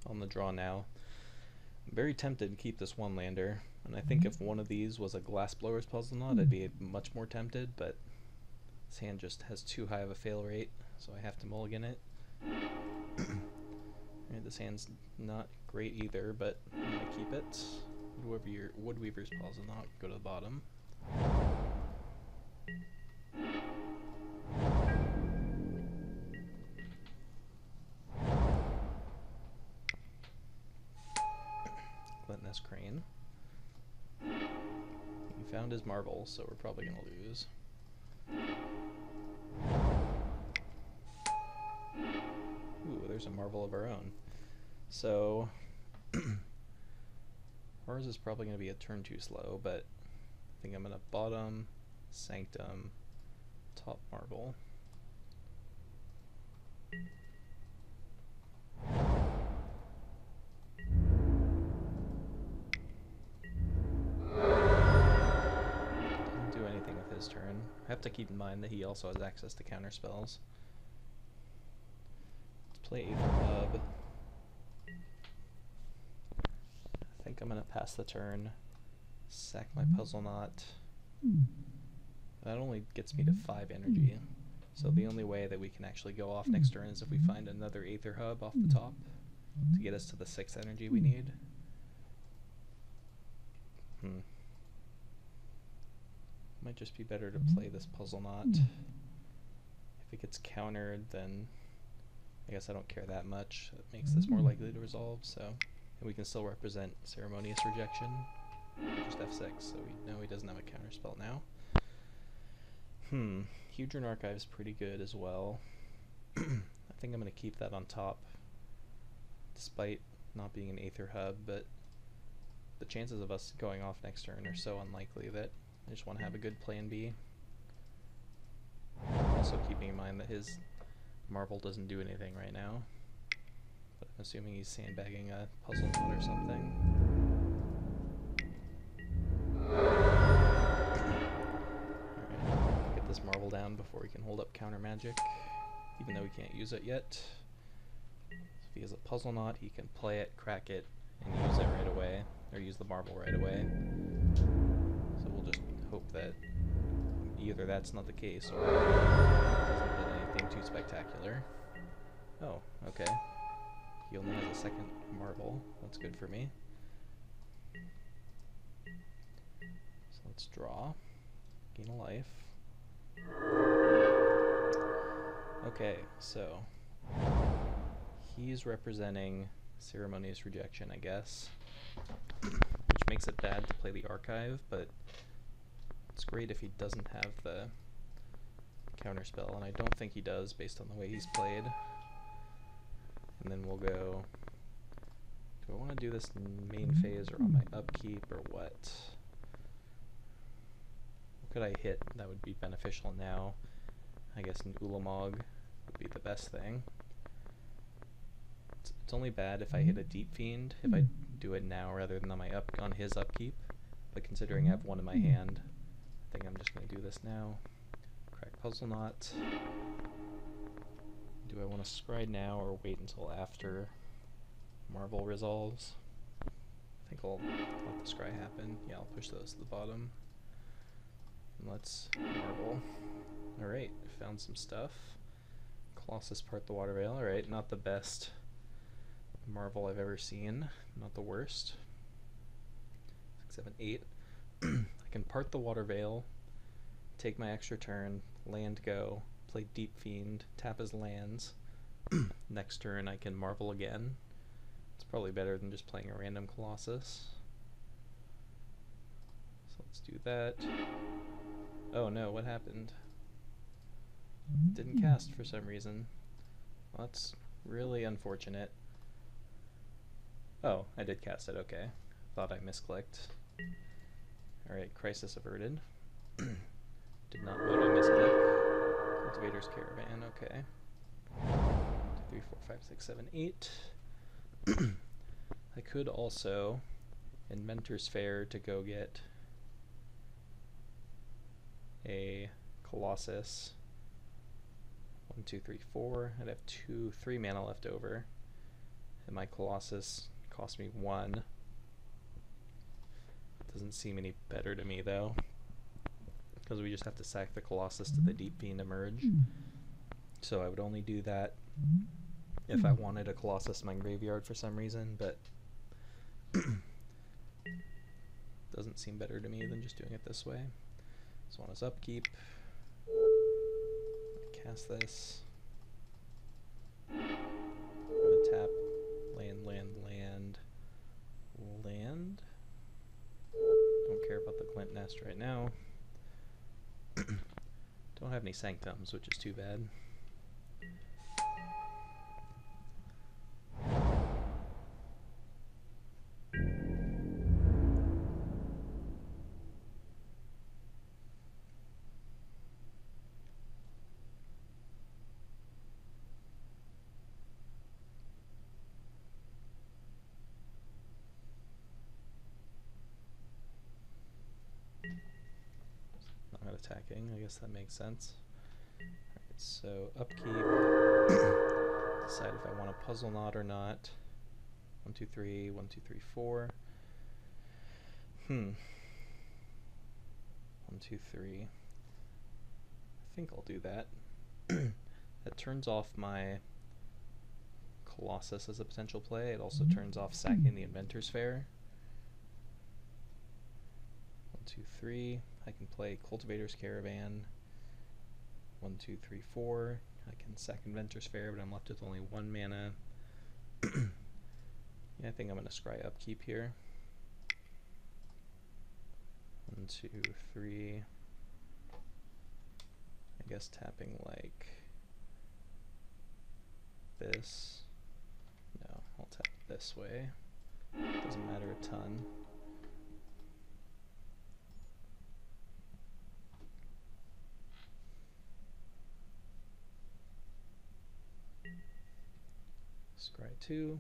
on the draw now. I'm very tempted to keep this one lander, and I think if one of these was a Glassblower's Puzzle Knot, I'd be much more tempted, but this hand just has too high of a fail rate, so I have to mulligan it. Alright, this hand's not great either, but I'm going to keep it. Woodweaver's Puzzle Knot, go to the bottom. Glutinous Crane. He found his marble, so we're probably going to lose. Ooh, there's a marble of our own. So, ours is probably going to be a turn too slow, but I think I'm going to bottom, sanctum, top marble. Doesn't do anything with his turn. I have to keep in mind that he also has access to counter spells. Let's play Aether Hub. I think I'm going to pass the turn, sack my Puzzle Knot. That only gets me to 5 energy, so the only way that we can actually go off next turn is if we find another Aether Hub off the top to get us to the 6 energy we need. Might just be better to play this Puzzle Knot. If it gets countered, then I guess I don't care that much. It makes this more likely to resolve, so... And we can still represent Ceremonious Rejection. Just F6, so we know he doesn't have a counterspell now. Hedron Archive's pretty good as well. I think I'm going to keep that on top, despite not being an Aether Hub, but the chances of us going off next turn are so unlikely that I just want to have a good plan B. Also keeping in mind that his marble doesn't do anything right now. But I'm assuming he's sandbagging a Puzzle Knot or something. Alright, get this marble down before he can hold up counter magic, even though he can't use it yet. So if he has a Puzzle Knot, he can play it, crack it, and use it right away, or use the marble right away. So we'll just hope that either that's not the case, or doesn't hit anything too spectacular. Oh, okay. He only has a second marble. That's good for me. So let's draw. Gain a life. Okay, so he's representing Ceremonious Rejection, I guess. Which makes it bad to play the Archive, but it's great if he doesn't have the counterspell, and I don't think he does based on the way he's played. And then we'll go, do I want to do this main phase or on my upkeep or what? What could I hit that would be beneficial now? I guess an Ulamog would be the best thing. It's only bad if I hit a Deep Fiend, if I do it now rather than on his upkeep. But considering I have one in my hand, I think I'm just going to do this now. Crack Puzzle Knot. Do I want to scry now or wait until after marble resolves? I think I'll let the scry happen. Yeah, I'll push those to the bottom. And let's marble. Alright, found some stuff. Colossus Part the Water Veil. Alright, not the best marble I've ever seen. Not the worst. 6, 7, 8. I can part the Water Veil, take my extra turn, land go, play Deep Fiend, tap his lands. Next turn I can marble again. It's probably better than just playing a random Colossus. So let's do that. Oh no, what happened? Didn't cast for some reason. Well, that's really unfortunate. Oh, I did cast it, okay. Thought I misclicked. Alright, Crisis averted. Did not vote on misclick. Cultivator's Caravan, okay. 2, 3, 4, 5, 6, 7, 8. I could also, in Mentor's Fair, to go get a Colossus. 1, 2, 3, 4. I'd have 3 mana left over. and my Colossus cost me 1. Doesn't seem any better to me though, because we just have to sack the Colossus to the Deep Fiend to merge. So I would only do that if I wanted a Colossus in my graveyard for some reason, but doesn't seem better to me than just doing it this way. So on his upkeep, cast this. I'm gonna tap land. Don't care about the Glint Nest right now. Don't have any Sanctums, which is too bad. Not attacking, I guess that makes sense. Alright, so upkeep. Decide if I want a Puzzle Knot or not. 1, 2, 3, 1, 2, 3, 4. 1, 2, 3. I think I'll do that. That turns off my Colossus as a potential play. It also turns off sacking the Inventor's Fair. 1, 2, 3. I can play Cultivator's Caravan. 1, 2, 3, 4. I can sack Inventor's Fair, but I'm left with only 1 mana. Yeah, I think I'm going to scry upkeep here. 1, 2, 3. I guess tapping like this. No, I'll tap this way. Doesn't matter a ton. Scry 2.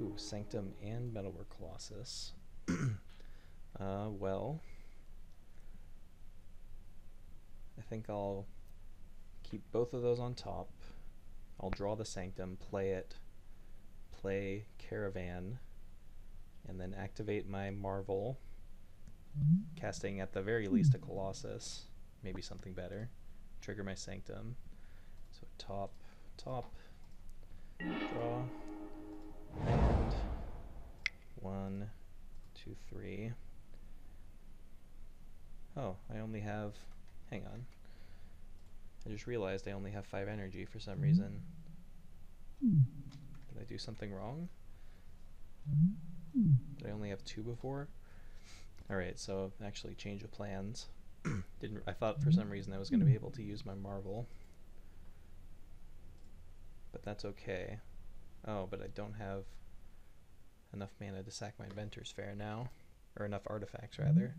Ooh, Sanctum and Metalwork Colossus. Well, I think I'll keep both of those on top. I'll draw the Sanctum, play it, play Caravan, and then activate my Marvel, casting at the very least a Colossus, maybe something better. Trigger my Sanctum. So top, draw, land, 1, 2, 3. Oh, I only have, hang on. I just realized I only have 5 energy for some reason. Did I do something wrong? Did I only have 2 before? Alright, so actually change of plans. I thought for some reason I was going to be able to use my Marvel. But that's okay. Oh, but I don't have enough mana to sack my Inventor's Fair now. Or enough artifacts, rather.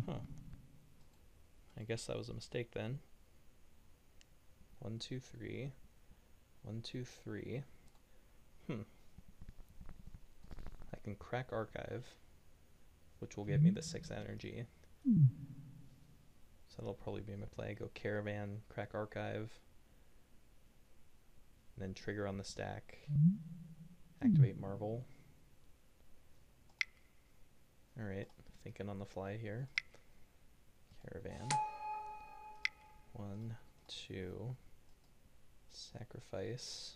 Huh. I guess that was a mistake then. 1, 2, 3. 1, 2, 3. I can crack Archive, which will give me the 6 energy. So that'll probably be my play. Go Caravan, crack Archive, and then trigger on the stack. Activate Marvel. Alright, thinking on the fly here. Caravan. 1, 2. Sacrifice.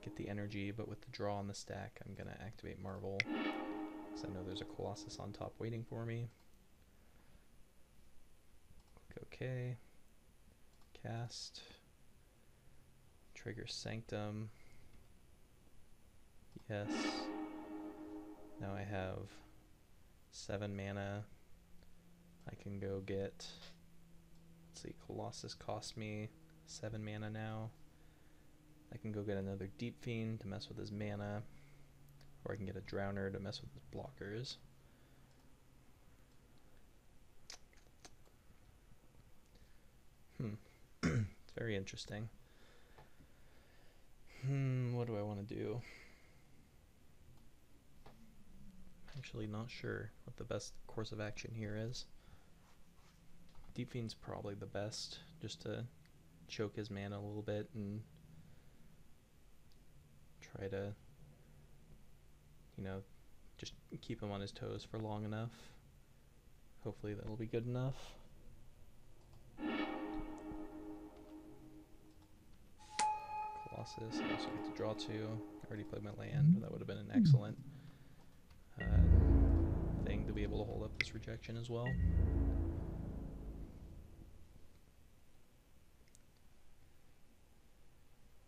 Get the energy, but with the draw on the stack, I'm going to activate Marvel, because I know there's a Colossus on top waiting for me. Click OK. Cast. Trigger Sanctum. Yes. Now I have 7 mana. I can go get, let's see, Colossus cost me 7 mana now. I can go get another Deep Fiend to mess with his mana, or I can get a Drowner to mess with his blockers. It's very interesting. What do I want to do? Actually not sure what the best course of action here is. Deep Fiend's probably the best, just to choke his mana a little bit and try to, you know, just keep him on his toes for long enough. Hopefully that'll be good enough. Colossus, I also get to draw 2. I already played my land, but that would have been an excellent thing to be able to hold up this rejection as well.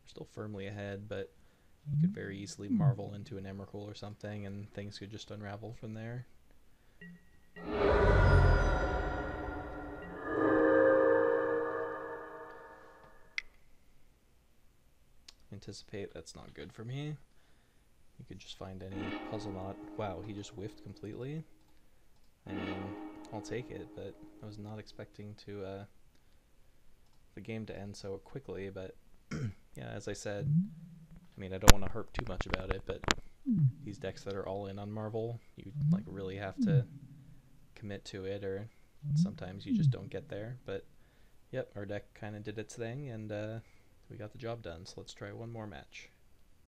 We're still firmly ahead, but you could very easily marvel into an Emrakul or something, and things could just unravel from there. Anticipate, that's not good for me. You could just find any puzzle knot. Wow, he just whiffed completely. I mean, I'll take it, but I was not expecting to the game to end so quickly, but yeah, as I said, I mean, I don't want to harp too much about it, but these decks that are all in on Marvel, you like really have to commit to it, or sometimes you just don't get there. But yep, our deck kind of did its thing, and we got the job done. So let's try one more match.